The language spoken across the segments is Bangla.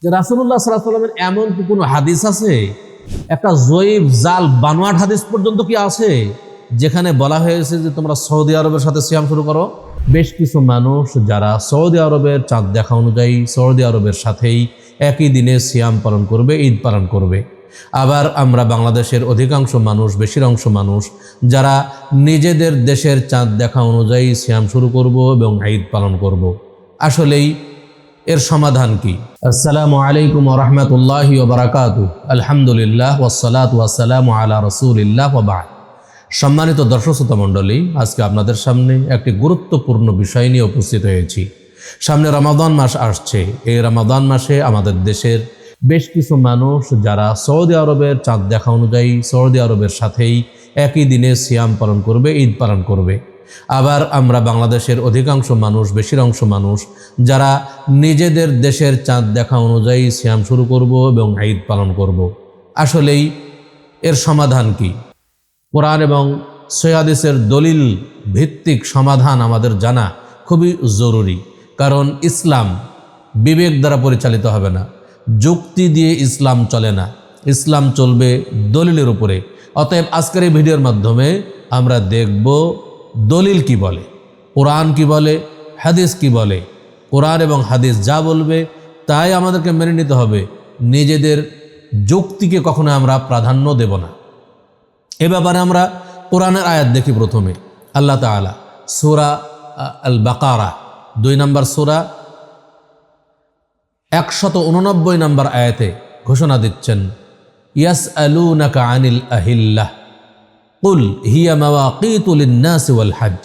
যে রাসূলুল্লাহ সাল্লাল্লাহু আলাইহি ওয়াসাল্লামের এমন কি কোনো হাদিস আছে, একটা জয়ীব জাল বানোয়াট হাদিস পর্যন্ত কি আছে যেখানে বলা হয়েছে যে তোমরা সৌদি আরবের সাথে সিয়াম শুরু করো? বেশ কিছু মানুষ যারা সৌদি আরবের চাঁদ দেখা অনুযায়ী সৌদি আরবের সাথেই একই দিনে সিয়াম পালন করবে, ঈদ পালন করবে। আবার আমরা বাংলাদেশের অধিকাংশ মানুষ, বেশির অংশ মানুষ যারা নিজেদের দেশের চাঁদ দেখা অনুযায়ী সিয়াম শুরু করব এবং ঈদ পালন করব। আসলেই এর সমাধান কি? আসসালামু আলাইকুম ওয়া রাহমাতুল্লাহি ওয়া বারাকাতুহু। আলহামদুলিল্লাহ ওয়াসসালাতু ওয়াসসালামু আলা রাসূলিল্লাহ ওয়া বা'দ। সম্মানিত দর্শক শ্রোতা মণ্ডলী, আজকে আপনাদের সামনে একটি গুরুত্বপূর্ণ বিষয় নিয়ে উপস্থিত হয়েছি। সামনে রমাদান মাস আসছে। এই রমাদান মাসে আমাদের দেশের বেশ কিছু মানুষ যারা সৌদি আরবের চাঁদ দেখা অনুযায়ী সৌদি আরবের সাথেই একই দিনে সিয়াম পালন করবে, ঈদ পালন করবে। আবার আমরা বাংলাদেশের অধিকাংশ মানুষ, বেশির অংশ মানুষ যারা নিজেদের দেশের চাঁদ দেখা অনুযায়ী সিয়াম শুরু করব এবং ঈদ পালন করব। আসলেই এর সমাধান কি? কোরআন এবং সহিহ হাদিসের দলিল ভিত্তিক সমাধান আমাদের জানা খুবই জরুরি। কারণ ইসলাম বিবেক দ্বারা পরিচালিত হবে না, যুক্তি দিয়ে ইসলাম চলে না, ইসলাম চলবে দলিলের উপরে। অতএব আজকের এই ভিডিওর মাধ্যমে আমরা দেখব দলিল কি বলে, কোরআন কি বলে, হাদিস কি বলে। কোরআন এবং হাদিস যা বলবে তাই আমাদেরকে মেনে নিতে হবে, নিজেদের যুক্তিকে কখনো আমরা প্রাধান্য দেব না। এ ব্যাপারে আমরা কোরআনের আয়াত দেখি। প্রথমে আল্লাহ তাআলা সূরা আল বাকারা 2 নম্বর সূরা 189 নম্বর আয়াতে ঘোষণা দিচ্ছেন, ইয়াসআলুনাকা আনিল আহিল্লাহ কুল হিয়া মাওয়াকিতু লিন-নাসি ওয়াল হজ।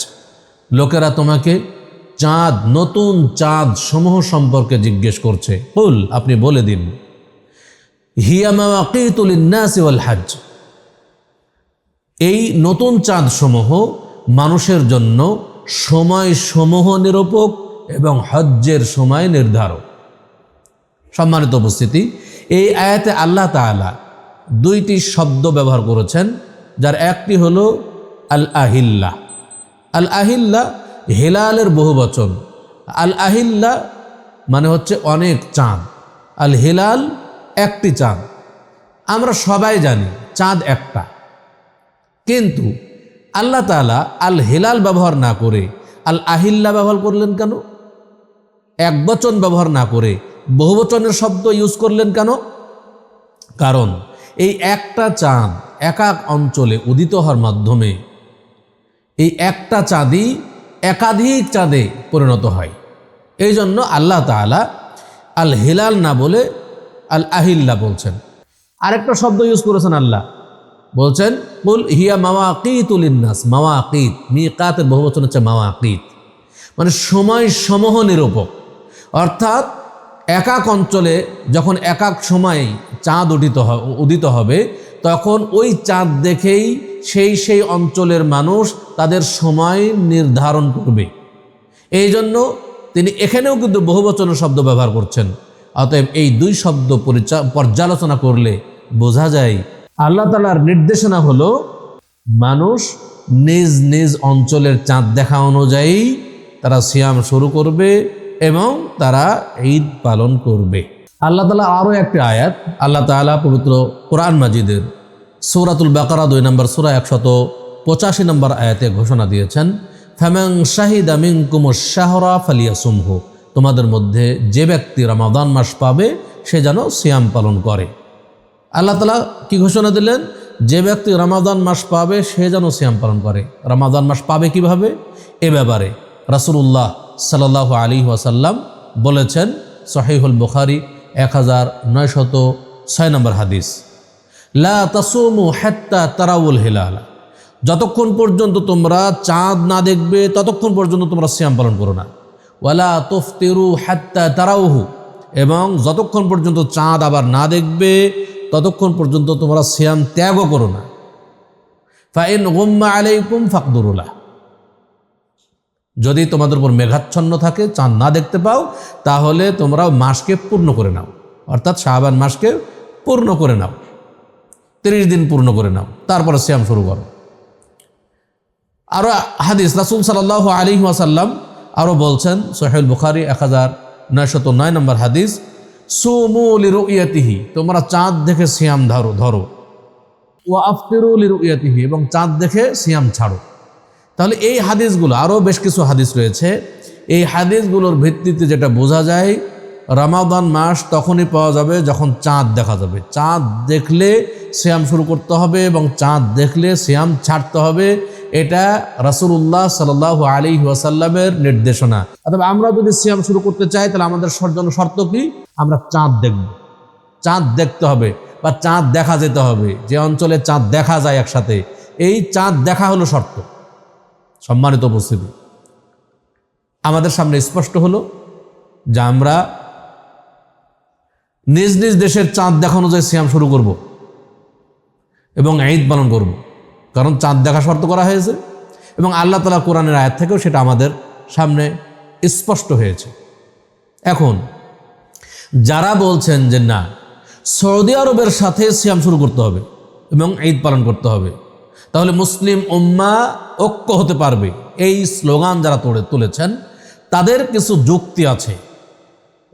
লোকেরা তোমাকে চাঁদ, নতুন চাঁদ সমূহ সম্পর্কে জিজ্ঞেস করছে। কুল, আপনি বলে দিন, হিয়া মাওয়াকিতু লিন-নাসি ওয়াল হজ, এই নতুন চাঁদ সমূহ মানুষের জন্য সময় সমূহ নিরূপক এবং হজ্জের সময় নির্ধারক। সম্মানিত উপস্থিতি, এই আয়াতে আল্লাহ তাআলা 2টি শব্দ ব্যবহার করেছেন, যার একটি হলো আল আহিল্লা। আল আহিল্লা হেলালের বহুবচন। আল আহিল্লা মানে হচ্ছে অনেক চাঁদ, আল হেলাল একটি চাঁদ। আমরা সবাই জানি চাঁদ একটা, কিন্তু আল্লাহ তাআলা আল হেলাল ব্যবহার না করে আল আহিল্লা ব্যবহার করলেন কেন? একবচন ব্যবহার না করে বহুবচনের শব্দ ইউজ করলেন কেন? কারণ এই একটা চাঁদ এক এক অঞ্চলে উদিত হওয়ার মাধ্যমে এই একটা চাঁদই একাধিক চাঁদে পরিণত হয়। এই জন্য আল্লাহ তাআলা আল হেলাল না বলে আল আহিল্লা বলছেন। আরেকটা শব্দ ইউজ করেছেন আল্লাহ, বলছেন কুল হিয়া মাওয়াকিতু লিন-নাস। মাওয়াকিত, মিকাতের বহুবচন হচ্ছে মাওয়াকিত, মানে সময় সমূহ নিরূপক। অর্থাৎ এক এক অঞ্চলে যখন এক এক সময় চাঁদ উদিত হবে, তখন ওই চাঁদ দেখেই সেই অঞ্চলের মানুষ তাদের সময় নির্ধারণ করবে। এই জন্য তিনি এখানেও কিন্তু বহুবচনের শব্দ ব্যবহার করছেন। অতএব এই 2 শব্দ পর্যালোচনা করলে বোঝা যায় আল্লাহ তাআলার নির্দেশনা হলো মানুষ নিজ নিজ অঞ্চলের চাঁদ দেখা অনুযায়ী তারা সিয়াম শুরু করবে এবং তারা ঈদ পালন করবে। আল্লাহ তাআলা আরও একটি আয়াত, আল্লাহ তাআলা পবিত্র কোরআন মাজিদের সূরাতুল বাকারা 2 নম্বর সূরা 185 নম্বর আয়াতে ঘোষণা দিয়েছেন, ফামান শাহিদা মিনকুমুশ শাহরা ফালিয়াসুমহু। তোমাদের মধ্যে যে ব্যক্তি রমাদান মাস পাবে সে যেন সিয়াম পালন করে। আল্লাহ তাআলা কি ঘোষণা দিলেন? যে ব্যক্তি রমাদান মাস পাবে সে যেন সিয়াম পালন করে। রমাদান মাস পাবে কিভাবে? এ ব্যাপারে রাসূলুল্লাহ সাল্লাল্লাহু আলাইহি ওয়াসাল্লাম বলেছেন, সহিহুল বুখারী 1906 নম্বর হাদিস, লা তাসুমু হাত্তা তারাউল হিলাল। যতক্ষণ পর্যন্ত তোমরা চাঁদ না দেখবে ততক্ষণ পর্যন্ত তোমরা সিয়াম পালন করো না। ওয়ালা তুফতিরু হাত্তা তারাউহু, এবং যতক্ষণ পর্যন্ত চাঁদ আবার না দেখবে ততক্ষণ পর্যন্ত তোমরা সিয়াম ত্যাগও করো না। ফাইন গুম্মা আলাইকুম ফাকদুরুলাহ, যদি তোমাদের উপর মেঘাচ্ছন্ন থাকে, চাঁদ না দেখতে পাও, তাহলে তোমরা মাসকে পূর্ণ করে নাও, অর্থাৎ শাবান মাসকে পূর্ণ করে নাও, 30 দিন পূর্ণ করে নাও, তারপরে সিয়াম শুরু করো। আরও হাদিস রাসূল সাল্লাল্লাহু আলাইহি ওয়াসাল্লাম আরও বলছেন, সহিহুল বুখারী 1909 নম্বর হাদিস, সুমু লিরুইয়াতিহি, তোমরা চাঁদ দেখে সিয়াম ধরো। ওয়া আফতিরু লিরুইয়াতিহি, এবং চাঁদ দেখে সিয়াম ছাড়ো। তাহলে এই হাদিসগুলো, আরও বেশ কিছু হাদিস রয়েছে, এই হাদিসগুলোর ভিত্তিতে যেটা বোঝা যায় রমাদান মাস তখনই পাওয়া যাবে যখন চাঁদ দেখা যাবে। চাঁদ দেখলে সিয়াম শুরু করতে হবে এবং চাঁদ দেখলে সিয়াম ছাড়তে হবে, এটা রাসূলুল্লাহ সাল্লাল্লাহু আলাইহি ওয়াসাল্লামের নির্দেশনা। অথবা আমরা যদি সিয়াম শুরু করতে চাই তাহলে আমাদের জন্য শর্ত কি? আমরা চাঁদ দেখব, চাঁদ দেখতে হবে বা চাঁদ দেখা যেতে হবে। যে অঞ্চলে চাঁদ দেখা যায় একসাথে, এই চাঁদ দেখা হলো শর্ত। সম্মানিত উপস্থিতি, আমাদের সামনে স্পষ্ট হলো যে আমরা নিজ নিজ দেশের চাঁদ দেখা অনুযায়ী সিয়াম শুরু করব এবং ঈদ পালন করব, কারণ চাঁদ দেখা শর্ত করা হয়েছে এবং আল্লাহ তাআলা কোরআনের আয়াত থেকেও সেটা আমাদের সামনে স্পষ্ট হয়েছে। এখন যারা বলছেন যে না, সৌদি আরবের সাথে সিয়াম শুরু করতে হবে এবং ঈদ পালন করতে হবে, তাহলে মুসলিম উম্মাহ ঐক্য হতে পারবে, এই স্লোগান যারা তুলেছেন তাদের কিছু যুক্তি আছে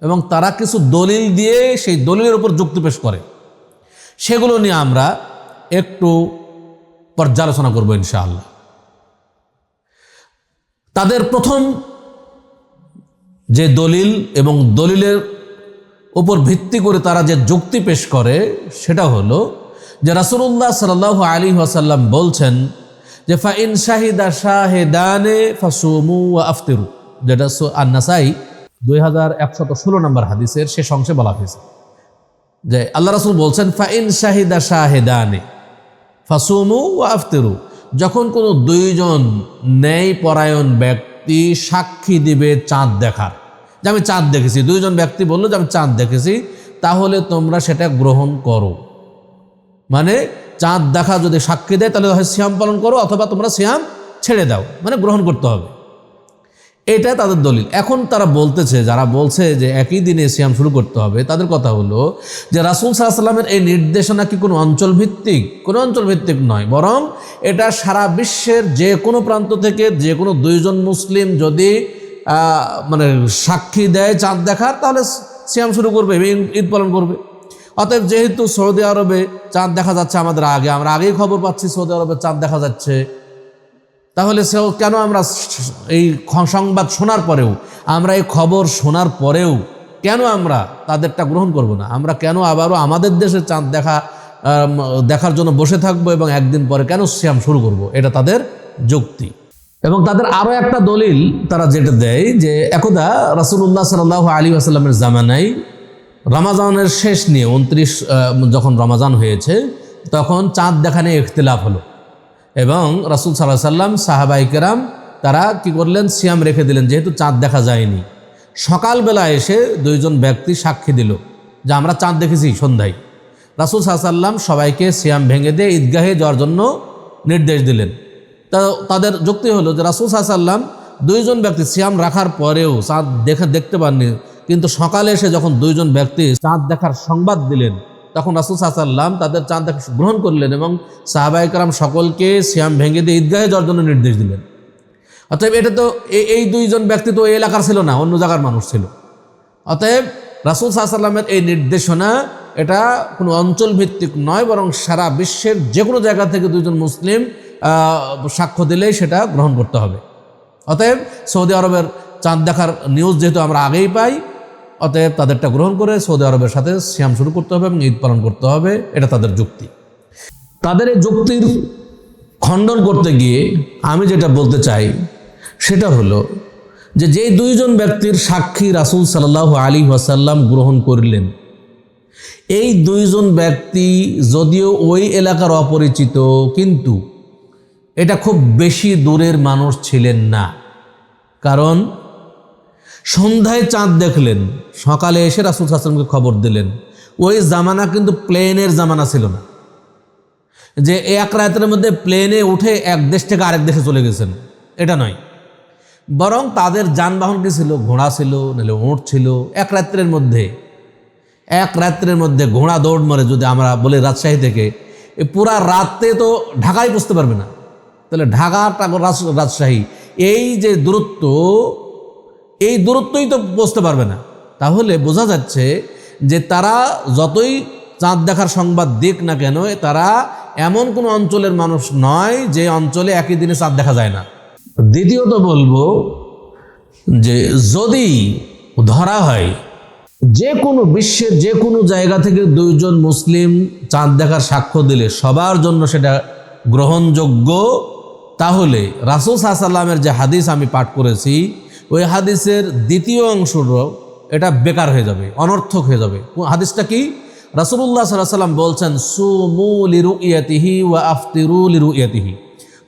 এবং তারা কিছু দলিল দিয়ে সেই দলিলের উপর যুক্তি পেশ করে। সেগুলো নিয়ে আমরা একটু পর্যালোচনা করব ইনশাআল্লাহ। তাদের প্রথম যে দলিল এবং দলিলের উপর ভিত্তি করে তারা যে যুক্তি পেশ করে সেটা হলো যে রাসূলুল্লাহ সাল্লাল্লাহু আলাইহি ওয়াসাল্লাম বলছেন যে ফাইন শাহিদা শাহিদানে ফাসুমু ওয়া আফতিরু, যেটা আন-নাসাই 2116 নম্বর হাদিসের শেষ অংশে বলা হয়েছে যে আল্লাহ রাসূল বলছেন ফাইন শাহিদা শাহিদানে ফাসুমু ওয়া আফতিরু, যখন কোনো দুইজন ন্যায়পরায়ণ ব্যক্তি সাক্ষী দিবে চাঁদ দেখার, যে আমি চাঁদ দেখেছি, দুইজন ব্যক্তি বললো যে আমি চাঁদ দেখেছি, তাহলে তোমরা সেটা গ্রহণ করো। মানে চাঁদ দেখা যদি সাক্ষী দেয় তাহলে হয় সিয়াম পালন করো, অথবা তোমরা সিয়াম ছেড়ে দাও, মানে গ্রহণ করতে হবে। এটা তাদের দলিল। এখন তারা বলতেছে, যারা বলছে যে একই দিনে সিয়াম শুরু করতে হবে, তাদের কথা হলো যে রাসূল সাল্লাল্লাহু আলাইহি ওয়াসাল্লামের এই নির্দেশনা কি কোনো অঞ্চল ভিত্তিক? কোনো অঞ্চল ভিত্তিক নয়, বরং এটা সারা বিশ্বের যে কোনো প্রান্ত থেকে যে কোনো দুইজন মুসলিম যদি মানে সাক্ষী দেয় চাঁদ দেখার, তাহলে সিয়াম শুরু করবে, ঈদ পালন করবে। অতএব যেহেতু সৌদি আরবে চাঁদ দেখা যাচ্ছে আমাদের আগে, আমরা আগেই খবর পাচ্ছি সৌদি আরবে চাঁদ দেখা যাচ্ছে, তাহলে কেন আমরা এই সংবাদ শোনার পরেও, আমরা এই খবর শোনার পরেও কেন আমরা তাদেরটা গ্রহণ করব না? আমরা কেন আবারও আমাদের দেশে চাঁদ দেখার জন্য বসে থাকবো এবং একদিন পরে কেন সিয়াম শুরু করব? এটা তাদের যুক্তি। এবং তাদের আরও একটা দলিল তারা যেটা দেয় যে একদা রাসূলুল্লাহ সাল্লাল্লাহু আলাইহি ওয়াসাল্লামের জামানায় রমাজানের শেষ নিয়ে 29 যখন রমাজান হয়েছে তখন চাঁদ দেখা নিয়ে ইখতিলাফ হলো এবং রাসূল সাল্লাল্লাহু আলাইহি ওয়াসাল্লাম সাহাবায়ে কেরাম তারা কি করলেন, সিয়াম রেখে দিলেন, যেহেতু চাঁদ দেখা যায়নি। সকালবেলা এসে দুইজন ব্যক্তি সাক্ষী দিল যে আমরা চাঁদ দেখেছি সন্ধ্যায়। রাসূল সাল্লাল্লাহু আলাইহি ওয়াসাল্লাম সবাইকে সিয়াম ভেঙে দিয়ে ঈদগাহে যাওয়ার জন্য নির্দেশ দিলেন। তাদের যুক্তি হলো যে রাসূল সাল্লাল্লাহু আলাইহি ওয়াসাল্লাম দুইজন ব্যক্তি সিয়াম রাখার পরেও চাঁদ দেখতে পাননি, কিন্তু সকালে এসে যখন দুইজন ব্যক্তি চাঁদ দেখার সংবাদ দিলেন তখন রাসূল সাল্লাল্লাহু আলাইহি ওয়াসাল্লাম তাদের চাঁদ দেখা গ্রহণ করলেন এবং সাহাবায়ে কেরাম সকলকে সিয়াম ভেঙে দিয়ে ঈদগাহে যাওয়ার জন্য নির্দেশ দিলেন। অতএব এটা তো এই দুইজন ব্যক্তি তো এই এলাকার ছিল না, অন্য জায়গার মানুষ ছিল। অতএব রাসূল সাল্লাল্লাহু আলাইহি ওয়াসাল্লামের এই নির্দেশনা এটা কোনো অঞ্চল ভিত্তিক নয়, বরং সারা বিশ্বের যে কোনো জায়গা থেকে দুইজন মুসলিম সাক্ষ্য দিলেই সেটা গ্রহণ করতে হবে। অতএব সৌদি আরবের চাঁদ দেখার নিউজ যেহেতু আমরা আগেই পাই, অতএব তাদেরটা গ্রহণ করে সৌদি আরবের সাথে সিয়াম শুরু করতে হবে এবং ঈদ পালন করতে হবে, এটা তাদের যুক্তি। তাদের এই যুক্তির খণ্ডন করতে গিয়ে আমি যেটা বলতে চাই সেটা হলো যে যেই দুইজন ব্যক্তির সাক্ষী রাসূল সাল্লাল্লাহু আলাইহি ওয়াসাল্লাম গ্রহণ করলেন, এই দুইজন ব্যক্তি যদিও ওই এলাকার অপরিচিত, কিন্তু এটা খুব বেশি দূরের মানুষ ছিলেন না। কারণ সন্ধ্যায় চাঁদ দেখলেন, সকালে এসে রাসূল সাল্লাল্লাহু আলাইহি ওয়াসাল্লামকে খবর দিলেন। ওই জামানা কিন্তু প্লেনের জামানা ছিল না, যে এক রাতের মধ্যে প্লেনে উঠে এক দেশ থেকে আরেক দেশে চলে গেছেন, এটা নয়। বরং তাদের যানবাহন কি ছিল? ঘোড়া ছিল, নাহলে উট ছিল। এক রাত্রের মধ্যে ঘোড়া দৌড় মারে, যদি আমরা বলি রাজশাহী থেকে পুরা রাতে তো ঢাকায় পৌঁছতে পারবে না, তাহলে ঢাকা রাজশাহী এই যে দূরত্ব, এই দূরত্বই তো পৌঁছতে পারবে না। তাহলে বোঝা যাচ্ছে যে তারা যতই চাঁদ দেখার সংবাদ দিক না কেন, তারা এমন কোনো অঞ্চলের মানুষ নয় যে অঞ্চলে একই দিনে চাঁদ দেখা যায় না। দ্বিতীয়ত বলবো যে যদি ধরা হয় যে কোনো বিশ্বের যে কোনো জায়গা থেকে দুইজন মুসলিম চাঁদ দেখার সাক্ষ্য দিলে সবার জন্য সেটা গ্রহণযোগ্য, তাহলে রাসূল সাল্লাল্লাহু আলাইহি ওয়াসাল্লামের যে হাদিস আমি পাঠ করেছি ওই হাদিসের দ্বিতীয় অংশটাও এটা বেকার হয়ে যাবে, অনর্থক হয়ে যাবে। হাদিসটা কি? রাসূলুল্লাহ সাল্লাল্লাহু আলাইহি ওয়াসাল্লাম বলছেন, সুমু লিরুইয়াতিহি ওয়া আফতিরু লিরুইয়াতিহি,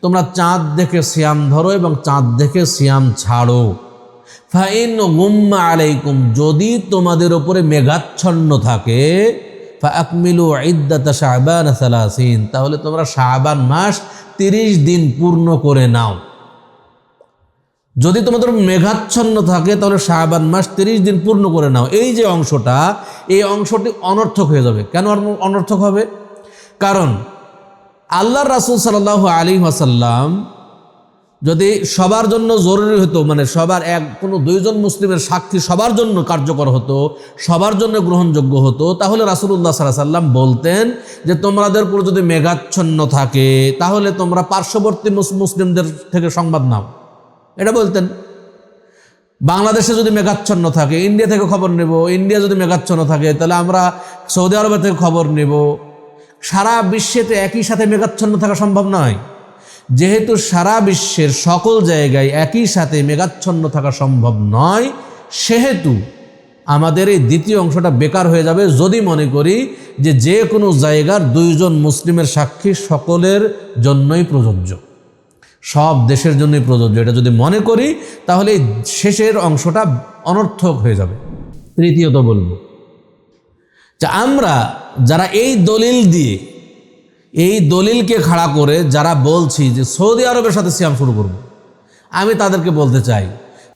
তোমরা চাঁদ দেখে সিয়াম ধরো এবং চাঁদ দেখে সিয়াম ছাড়ো। ফাইন গুম্মা আলাইকুম, যদি তোমাদের উপরে মেঘাচ্ছন্ন থাকে, ফাআকমিলু ইদ্দাতা শাবান 30, তাহলে তোমরা শাবান মাস 30 দিন পূর্ণ করে নাও। যদি তোমাদের মেঘাচ্ছন্ন থাকে তাহলে শাবান মাস 30 দিন পূর্ণ করে নাও। এই যে অংশটা, এই অংশটি অনর্থক হয়ে যাবে। কেন অনর্থক হবে? কারণ আল্লাহর রাসূল সাল্লাল্লাহু আলাইহি ওয়াসাল্লাম যদি সবার জন্য জরুরি হতো, মানে সবার কোনো দুইজন মুসলিমের সাক্ষী সবার জন্য কার্যকর হতো, সবার জন্য গ্রহণযোগ্য হতো, তাহলে রাসূলুল্লাহ সাল্লাল্লাহু আলাইহি ওয়াসাল্লাম বলতেন যে তোমাদের উপর যদি মেঘাচ্ছন্ন থাকে তাহলে তোমরা পার্শ্ববর্তী মুসলিমদের থেকে সংবাদ নাও, এটা বলতেন। বাংলাদেশে যদি মেঘাচ্ছন্ন থাকে ইন্ডিয়া থেকে খবর নেব, ইন্ডিয়া যদি মেঘাচ্ছন্ন থাকে তাহলে আমরা সৌদি আরবের থেকে খবর নেব। সারা বিশ্বেতে একই সাথে মেঘাচ্ছন্ন থাকা সম্ভব নয়। যেহেতু সারা বিশ্বের সকল জায়গায় একই সাথে মেঘাচ্ছন্ন থাকা সম্ভব নয়, সেহেতু আমাদের এই দ্বিতীয় অংশটা বেকার হয়ে যাবে যদি মনে করি যে যে কোনো জায়গার দুইজন মুসলিমের সাক্ষী সকলের জন্যই প্রযোজ্য, সব দেশের জন্যই প্রযোজ্য। এটা যদি মনে করি তাহলে এই শেষের অংশটা অনর্থক হয়ে যাবে। তৃতীয়ত বলবো যে আমরা যারা এই দলিল দিয়ে, এই দলিলকে খাড়া করে যারা বলছি যে সৌদি আরবের সাথে সিয়াম শুরু করব, আমি তাদেরকে বলতে চাই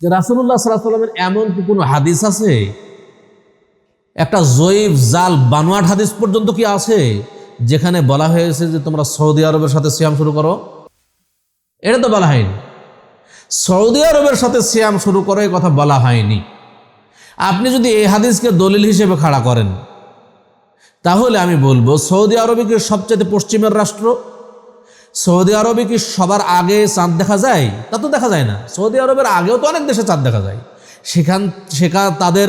যে রাসূলুল্লাহ সাল্লাল্লাহু আলাইহি ওয়াসাল্লামের এমন কি কোনো হাদিস আছে, একটা জয়ীফ জাল বানোয়াট হাদিস পর্যন্ত কি আছে যেখানে বলা হয়েছে যে তোমরা সৌদি আরবের সাথে সিয়াম শুরু করো? এটা তো বলা হয়নি। সৌদি আরবের সাথে সিয়াম শুরু করো এই কথা বলা হয়নি। আপনি যদি এই হাদিসকে দলিল হিসেবে খাড়া করেন তাহলে আমি বলবো সৌদি আরবে কি সবচেয়ে পশ্চিমের রাষ্ট্র? সৌদি আরবে কি সবার আগে চাঁদ দেখা যায়? তা তো দেখা যায় না। সৌদি আরবের আগেও তো অনেক দেশে চাঁদ দেখা যায়, সেখান তাদের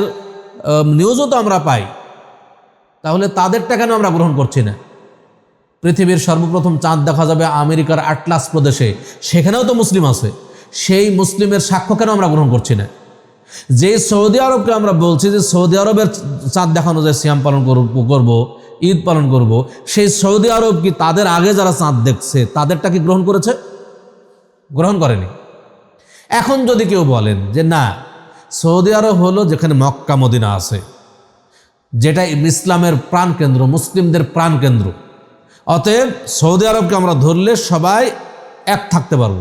নিউজও তো আমরা পাই। তাহলে তাদেরটা কেন আমরা গ্রহণ করছি না? পৃথিবীর সর্বপ্রথম চাঁদ দেখা যাবে আমেরিকার আটলাস প্রদেশে, সেখানেও তো মুসলিম আছে। সেই মুসলিমের সাক্ষ্য কেন আমরা গ্রহণ করছি না? যে সৌদি আরবকে আমরা বলছি যে সৌদি আরবের চাঁদ দেখানো যায়, সিয়াম পালন করব, ঈদ পালন করব, সেই সৌদি আরব কি তাদের আগে যারা চাঁদ দেখছে তাদেরটা কি গ্রহণ করেছে? গ্রহণ করেনি। এখন যদি কেউ বলেন যে না, সৌদি আরব হলো যেখানে মক্কা মদিনা আছে, যেটা ইসলামের প্রাণকেন্দ্র, মুসলিমদের প্রাণকেন্দ্র, অতএব সৌদি আরবকে আমরা ধরলে সবাই এক থাকতে পারব,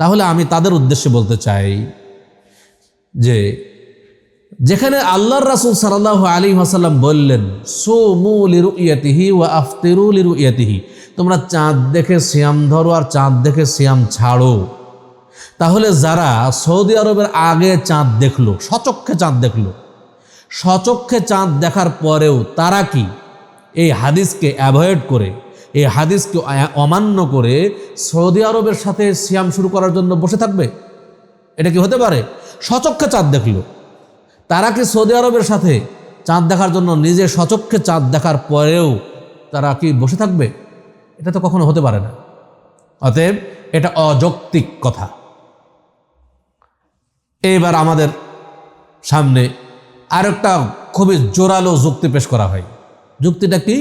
তাহলে আমি তাদের উদ্দেশ্যে বলতে চাই যে যেখানে আল্লাহর রাসূল সাল্লাল্লাহু আলাইহি ওয়াসাল্লাম বললেন সুমু লিরুইয়াতিহি ওয়া আফতিরু লিরুইয়াতিহি, তোমরা চাঁদ দেখে সিয়াম ধরো আর চাঁদ দেখে সিয়াম ছাড়ো, তাহলে যারা সৌদি আরবের আগে চাঁদ দেখলো, সচক্ষে চাঁদ দেখলো, সচক্ষে চাঁদ দেখার পরেও তারা কি এই হাদিসকে অ্যাভয়েড করে, এই হাদিসকে অমান্য করে সৌদি আরবের সাথে সিয়াম শুরু করার জন্য বসে থাকবে? এটা কি হতে পারে? সচক্ষে চাঁদ দেখলো, তারা কি সৌদি আরবের সাথে চাঁদ দেখার জন্য নিজে সচক্ষে চাঁদ দেখার পরেও তারা কি বসে থাকবে? এটা তো কখনো হতে পারে না। অতএব এটা অযৌক্তিক কথা। এইবার আমাদের সামনে আরেকটা খুবই জোরালো যুক্তি পেশ করা হয়। যুক্তিটা কি?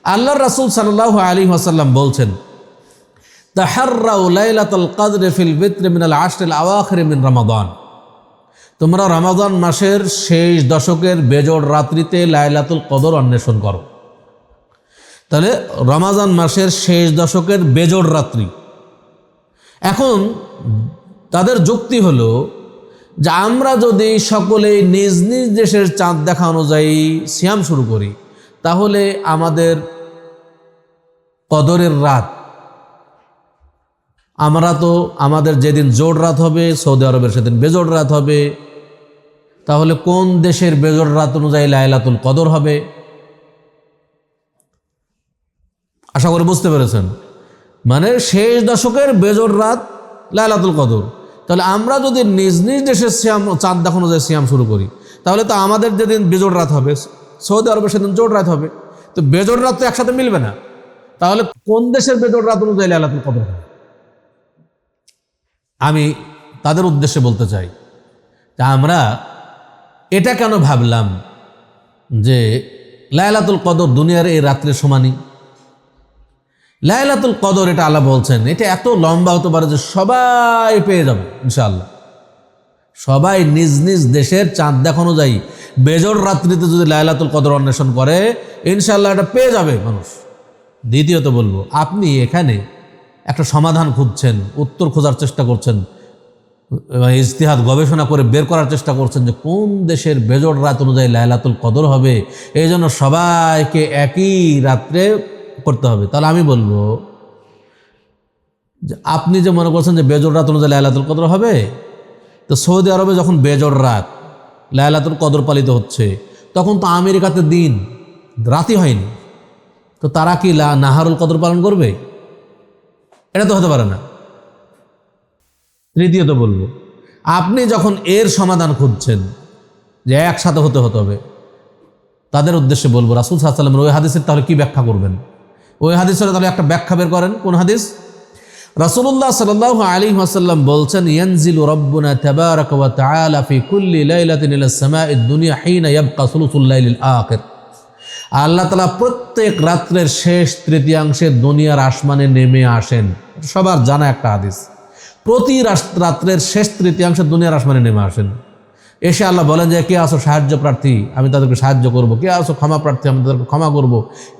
আল্লাহর রাসূল সাল্লাল্লাহু আলাইহি ওয়াসাল্লাম বলছেন, তাহাররাউ লাইলাতুল কদর ফিল বিত্র মিনাল আশরিল আওয়াখির মিন রমাদান, তোমরা রমাদান মাসের শেষ দশকের বেজোড় রাত্রিতে লাইলাতুল কদর অন্বেষণ করো। তাহলে রমাদান মাসের শেষ দশকের বেজোড় রাত্রি। এখন তাদের যুক্তি হলো যে আমরা যদি সকলেই নিজ নিজ দেশের চাঁদ দেখা অনুযায়ী সিয়াম শুরু করি তাহলে আমাদের কদরের রাত, আমরা তো আমাদের যেদিন জোড় রাত হবে সৌদি আরবের সেদিন বেজোড় রাত হবে, তাহলে কোন দেশের বেজর রাত অনুযায়ী লাইলাতুল কদর হবে? আশা করি বুঝতে পেরেছেন। মানে শেষ দশকের বেজর রাত লাইলাতুল কদর। তাহলে আমরা যদি নিজ নিজ দেশের সিয়াম চাঁদ দেখা অনুযায়ী সিয়াম শুরু করি, তাহলে তো আমাদের যেদিন বেজর রাত হবে সৌদি আরবে সেদিন জোর রাত হবে। তো বেজর রাত তো একসাথে মিলবে না। তাহলে কোন দেশের বেজর রাত অনুযায়ী লাইলাতুল কদর হবে? আমি তাদের উদ্দেশ্যে বলতে চাই যে আমরা এটা কেন ভাবলাম যে লাইলাতুল কদর দুনিয়ার এই রাত্রের সমানই? লাইলাতুল কদর এটা আল্লাহ বলছেন এটা এত লম্বা হতে পারে যে সবাই পেয়ে যাবে ইনশাআল্লাহ। সবাই নিজ নিজ দেশের চাঁদ দেখা অনুযায়ী বেজর রাত্রিতে যদি লাইলাতুল কদর অন্বেষণ করে ইনশাআল্লাহ এটা পেয়ে যাবে মানুষ। দ্বিতীয়ত বলবো, আপনি এখানে একটা সমাধান খুঁজছেন, উত্তর খোঁজার চেষ্টা করছেন, ইজতিহাদ গবেষণা করে বের করার চেষ্টা করছেন যে কোন দেশের বেজর রাত অনুযায়ী লাইলাতুল কদর হবে, এই জন্য সবাইকে একই রাত্রে করতে হবে। তাহলে আমি বলবো যে আপনি যে মনে করছেন যে বেজর রাত অনুযায়ী লাইলাতুল কদর হবে, তো সৌদি আরবে যখন বেজর রাত লাইলাতুল কদর পালিত হচ্ছে তখন তো আমেরিকাতে দিন রাতই হয়নি, তো তারা কি নাহারুল কদর পালন করবে? এটা তো হতে পারে না। তৃতীয়ত বলবো, আপনি যখন এর সমাধান খুঁজছেন যে একসাথে হতে হবে, তাদের উদ্দেশ্যে বলবো রাসূল সাল্লাল্লাহু আলাইহি ওয়াসাল্লামের ওই হাদিসের তাহলে কি ব্যাখ্যা করবেন? ওই হাদিসের তাহলে একটা ব্যাখ্যা বের করেন। কোন হাদিস? রাসূলুল্লাহ সাল্লাল্লাহু আলাইহি ওয়াসাল্লাম বলছেন, ইয়ানজিলু রাব্বুনা তাবারাকা ওয়া তাআলা ফি কুল্লি লাইলাতিন ইলাস সামাঈদ দুনিয়া হিনা ইয়াবকা সুলুসুল লাইলিল আখির। আল্লাহ তাআলা প্রত্যেক রাত্রের শেষ তৃতীয়াংশে দুনিয়ার আসমানে নেমে আসেন। সবার জানা একটা হাদিস। প্রতি রাত্রের শেষ তৃতীয়াংশে দুনিয়ার আসমানে নেমে আসেন। এসে আল্লাহ বলেন যে কে আসো সাহায্য প্রার্থী, আমি তাদেরকে সাহায্য করব, কে আসো ক্ষমা প্রার্থী, আমি তাদেরকে ক্ষমা করব,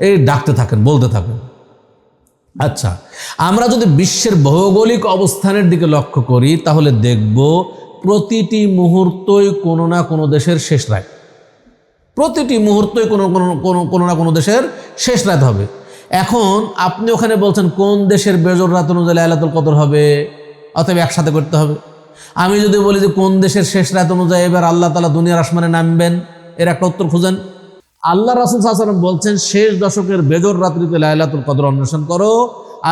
এই ডাকতে থাকেন, বলতে থাকেন। আচ্ছা, আমরা যদি বিশ্বের ভৌগোলিক অবস্থানের দিকে লক্ষ্য করি তাহলে দেখব প্রতিটি মুহূর্তই কোনো না কোনো দেশের শেষ রাত। প্রতিটি মুহূর্তই কোনো না কোনো দেশের শেষ রাত হবে। এখন আপনি ওখানে বলছেন কোন দেশের বেজর রাত অনুযায়ী লাইলাতুল কদর হবে, অতএব একসাথে করতে হবে। আমি যদি বলি যে কোন দেশের শেষ রাত অনুযায়ী এবার আল্লাহ তাআলা দুনিয়ার আসমানে নামবেন, এর একটা উত্তর খুঁজেন। আল্লাহ রাসূল সাল্লাল্লাহু আলাইহি ওয়াসাল্লাম বলছেন শেষ দশকের বেজর রাত্রিতে লাইলাতুল কদর অন্বেষণ করো।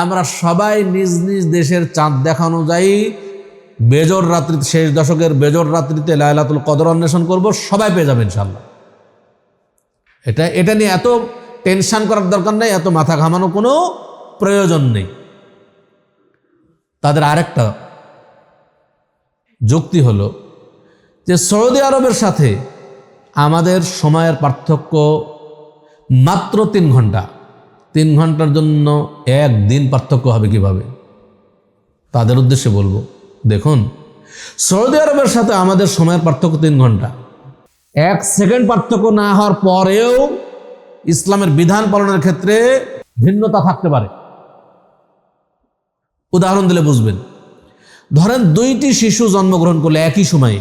আমরা সবাই নিজ নিজ দেশের চাঁদ দেখা অনুযায়ী বেজর রাত্রিতে, শেষ দশকের বেজর রাত্রিতে লাইলাতুল কদর অন্বেষণ করব, সবাই পেয়ে যাবে ইনশাআল্লাহ। এটা নিয়ে এত টেনশন করার দরকার নেই, এত মাথা ঘামানো কোনো প্রয়োজন নেই। তাদের আরেকটা যুক্তি হলো যে সৌদি আরবের সাথে আমাদের সময়ের পার্থক্য মাত্র 3 ঘন্টা। 3 ঘন্টার জন্য একদিন পার্থক্য হবে কিভাবে? তাদের উদ্দেশ্যে বলবো, দেখুন সৌদি আরবের সাথে আমাদের সময়ের পার্থক্য 3 ঘন্টা। 1 সেকেন্ড পার্থক্য না হওয়ার পরেও ইসলামের বিধান পালনের ক্ষেত্রে ভিন্নতা থাকতে পারে। উদাহরণ দিলে বুঝবেন। ধরেন 2টি শিশু জন্মগ্রহণ করলো একই সময়ে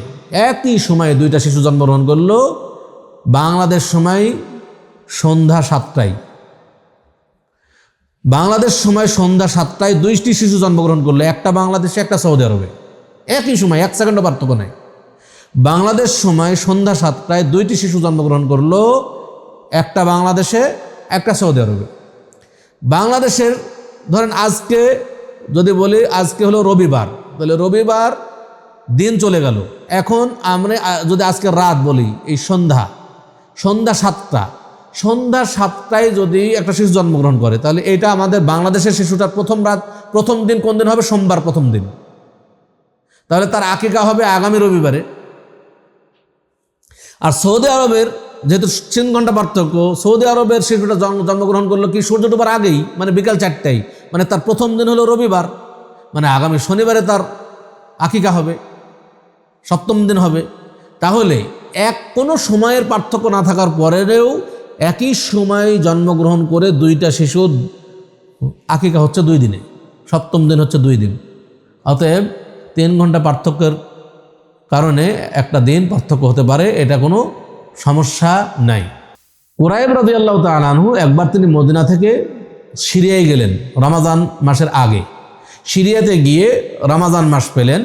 2টা শিশু জন্মগ্রহণ করলো বাংলাদেশ সময় সন্ধ্যা 7টায়। বাংলাদেশ সময় সন্ধ্যা 7টায় 2টি শিশু জন্মগ্রহণ করলো, একটা বাংলাদেশে একটা সৌদি আরবে, একই সময়, 1 সেকেন্ডও পার্থক্য নেই। বাংলাদেশ সময় সন্ধ্যা 7টায় 2টি শিশু জন্মগ্রহণ করলো, একটা বাংলাদেশে একটা সৌদি আরবে। বাংলাদেশের ধরেন আজকে যদি বলি আজকে হলো রবিবার, তাহলে রবিবার দিন চলে গেল। এখন আমরা যদি আজকে রাত বলি, এই সন্ধ্যা 7টায় যদি একটা শিশু জন্মগ্রহণ করে তাহলে এটা আমাদের বাংলাদেশের শিশুটার প্রথম দিন কোন দিন হবে? সোমবার প্রথম দিন। তাহলে তার আকিকা হবে আগামী রবিবারে। আর সৌদি আরবের যেহেতু 3 ঘন্টা পার্থক্য, সৌদি আরবের শিশুটা জন্মগ্রহণ করলো কি সূর্য ডোবার আগেই, মানে বিকাল 4টায়, মানে তার প্রথম দিন হলো রবিবার, মানে আগামী শনিবারে তার আকিকা হবে, 7ম দিন হবে। তাহলে কোনো সময়ের পার্থক্য না থাকার পরেও একই সময় জন্মগ্রহণ করে 2টা শিশু আকিকা হচ্ছে 2 দিনে, 7ম দিন হচ্ছে 2 দিন। অতএব 3 ঘন্টা পার্থক্যের কারণে একটা দিন পার্থক্য হতে পারে, এটা কোনো সমস্যা নাই। কুরাইব রাদিয়াল্লাহু তাআলা আনহু একবার তিনি মদিনা থেকে সিরিয়ায় গেলেন রমাজান মাসের আগে। সিরিয়াতে গিয়ে রমাজান মাস পেলেন।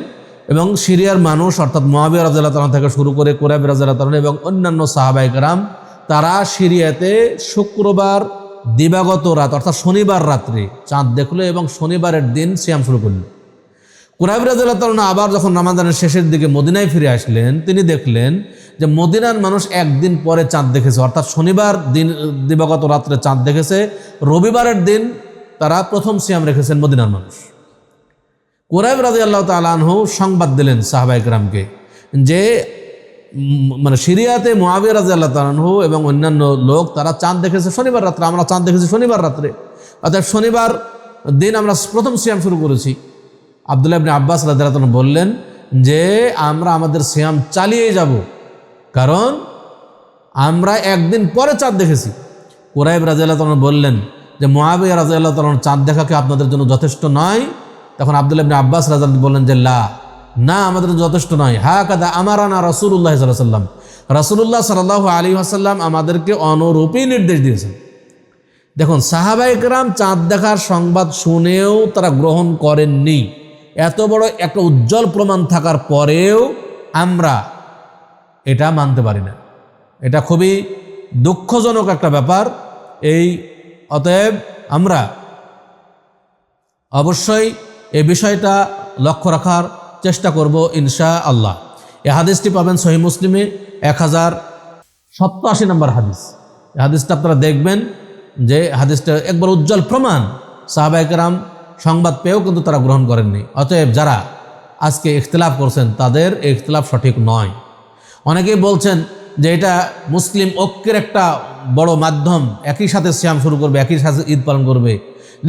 এবং সিরিয়ার মানুষ অর্থাৎ মুআবিয়া রাদিয়াল্লাহু তাআলা থেকে শুরু করে কুরাইব রাদিয়াল্লাহু তাআলা এবং অন্যান্য সাহাবায়ে কেরাম তারা সিরিয়াতে শুক্রবার দিবাগত রাত অর্থাৎ শনিবার রাত্রে চাঁদ দেখলো এবং শনিবারের দিন সিয়াম শুরু করলো। কুরাইব রাদিয়াল্লাহু তাআলা আবার যখন রমাদানের শেষের দিকে মদিনায় ফিরে আসলেন, তিনি দেখলেন যে মদিনার মানুষ একদিন পরে চাঁদ দেখেছে, অর্থাৎ শনিবার দিন দিবাগত রাত্রে চাঁদ দেখেছে, রবিবারের দিন তারা প্রথম সিয়াম রেখেছেন মদিনার মানুষ। কুরাইব রাদিয়াল্লাহু তাআলা আনহু সংবাদ দিলেন সাহাবায়ে কেরামকে যে মানে সিরিয়াতে মুআবিয়া রাদিয়াল্লাহু তাআলা আনহু এবং অন্যান্য লোক তারা চাঁদ দেখেছে শনিবার রাত্রে, আমরা চাঁদ দেখেছি শনিবার রাত্রে, অর্থাৎ শনিবার দিন আমরা প্রথম সিয়াম শুরু করেছি। আব্দুল্লাহ ইবনে আব্বাস রাদিয়াল্লাহু তাআলা বললেন যে আমরা আমাদের সিয়াম চালিয়ে যাব, কারণ আমরা একদিন পরে চাঁদ দেখেছি। কুরাইব রাদিয়াল্লাহু তাআলা বললেন যে মুআবিয়া রাদিয়াল্লাহু তাআলা চাঁদ দেখাকে আপনাদের জন্য যথেষ্ট নয়? তখন আব্দুল্লাহ ইবনে আব্বাস রাদিয়াল্লাহু বললেন যে না আমাদের যথেষ্ট নয়। হাকাদা আমারানা রাসূলুল্লাহ সাল্লাল্লাহু আলাইহি ওয়াসাল্লাম, রাসূলুল্লাহ সাল্লাল্লাহু আলাইহি ওয়াসাল্লাম আমাদেরকে অনুরূপী নির্দেশ দিয়েছেন। দেখুন সাহাবায়ে কেরাম চাঁদ দেখার সংবাদ শুনেও তারা গ্রহণ করেননি, এত বড় একটা উজ্জ্বল প্রমাণ থাকার পরেও আমরা এটা মানতে পারি না। এটা খুবই দুঃখজনক একটা ব্যাপার। অতএব আমরা অবশ্যই এই বিষয়টা লক্ষ্য রাখার চেষ্টা করব ইনশাআল্লাহ। এই হাদিসটি পাবেন সহিহ মুসলিমে 1087 নম্বর হাদিস। এই হাদিসটা আপনারা দেখবেন যে হাদিসটা একবার উজ্জ্বল প্রমাণ, সাহাবায়ে কেরাম সংবাদ পেয়েও কিন্তু তারা গ্রহণ করেননি। অতএব যারা আজকে ইখতিলাফ করছেন তাদের এই ইখতিলাফ সঠিক নয়। অনেকেই বলছেন যে এটা মুসলিম ঐক্যের একটা বড় মাধ্যম, একই সাথে সিয়াম শুরু করবে, একই সাথে ঈদ পালন করবে।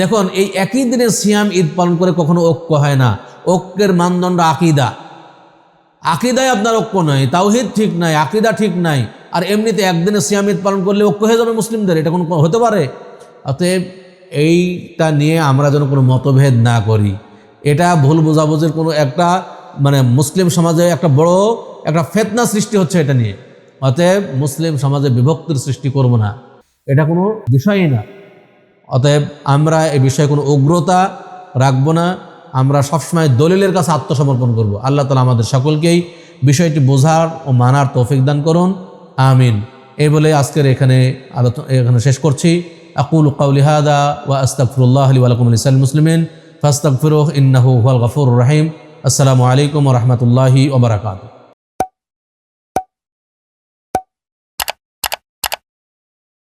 দেখুন এই একই দিনে সিয়াম ঈদ পালন করে কখনো ঐক্য হয় না। ঐক্যের মানদণ্ড আকীদা, আকীদায় আপনার ঐক্য নয়, তাওহীদ ঠিক নাই, আকীদা ঠিক নাই, আর এমনিতে একদিনে সিয়াম ঈদ পালন করলে ঐক্য হয়ে যাবে মুসলিমদের, এটা কোনো হতে পারে? অতএব এইটা নিয়ে আমরা যেন কোনো মতভেদ না করি। এটা ভুল বোঝাবুঝির কোনো একটা মানে মুসলিম সমাজে একটা বড় একটা ফিতনা সৃষ্টি হচ্ছে এটা নিয়ে। অতএব মুসলিম সমাজে বিভক্তির সৃষ্টি করব না, এটা কোনো বিষয়ই না। অতএব আমরা এই বিষয়ে কোনো উগ্রতা রাখবো না, আমরা সবসময় দলিলের কাছে আত্মসমর্পণ করব। আল্লাহ তাআলা আমাদের সকলকেই বিষয়টি বোঝার ও মানার তৌফিক দান করুন, আমিন। এই বলে আজকের এখানে শেষ করছি। আকুলু কাউলি হাদা ওয়া আস্তাগফিরুল্লাহ লি ওয়া লাকুম ওয়া লিসাইরিল মুসলিমিন ফাস্তাগফিরুহু ইন্নাহু হুয়াল গফুরুর রহিম। আসসালামু আলাইকুম ওয়া রাহমাতুল্লাহি ওয়া বারাকাতুহু।